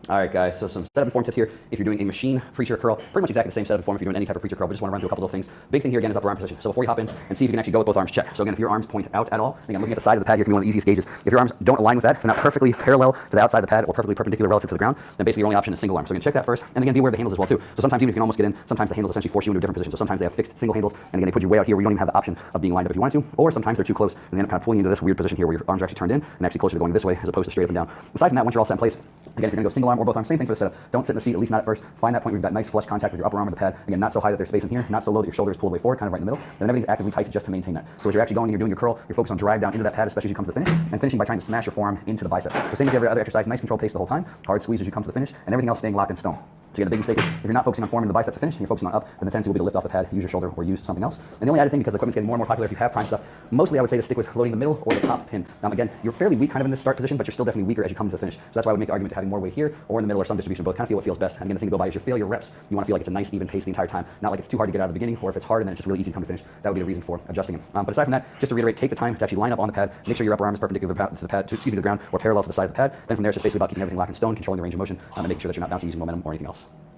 All right, guys, so some setup and form tips here. If you're doing a machine preacher curl, pretty much exactly the same setup and form if you're doing any type of preacher curl, but just want to run through a couple of things. Big thing here, again, is upper arm position. So before you hop in and see if you can actually go with both arms, check. So again, if your arms point out at all, again, looking at the side of the pad here can be one of the easiest gauges. If your arms don't align with that, if they're not perfectly parallel to the outside of the pad or perfectly perpendicular relative to the ground, then basically your only option is single arm. So again, check that first. And again, be aware of the handles as well, too. So sometimes even if you can almost get in, sometimes the handles essentially force you into a different position. So sometimes they have fixed single handles, and again, they put you way out here where you don't even have the option of being lined up if you wanted to, or sometimes they're too close, and they end up kind of pulling you into this weird position here where your arms are actually turned in and actually closer to going this way as opposed to straight up and down. Aside from that, once you're all set in place, again, if you're going to go single arm or both arms, same thing for the setup. Don't sit in the seat, at least not at first. Find that point where you've got nice flush contact with your upper arm of the pad. Again, not so high that there's space in here, not so low that your shoulder is pulled away forward, kind of right in the middle. And then everything's actively tight just to maintain that. So as you're actually going and you're doing your curl, you're focused on drag down into that pad, especially as you come to the finish, and finishing by trying to smash your forearm into the bicep. So same as every other exercise, nice controlled pace the whole time, hard squeeze as you come to the finish, and everything else staying locked in stone. So again, the big mistake is if you're not focusing on forming the bicep to finish and you're focusing on up, then the tendency will be to lift off the pad, use your shoulder, or use something else. And the only added thing, because the equipment's getting more and more popular if you have prime stuff, mostly I would say to stick with loading the middle or the top pin. Again, you're fairly weak kind of in this start position, but you're still definitely weaker as you come to the finish. So that's why I would make the argument to having more weight here or in the middle or some distribution of both. Kind of feel what feels best. And again, the thing to go by is your failure reps. You want to feel like it's a nice even pace the entire time, not like it's too hard to get out of the beginning, or if it's hard and then it's just really easy to come to finish. That would be the reason for adjusting it. But aside from that, just to reiterate, take the time to actually line up on the pad, make sure your upper arm is perpendicular to the ground or parallel to the side of the pad. Then from there, it's just basically about keeping everything locked in stone, controlling the range of motion, and making sure that you're not bouncing using momentum or anything else.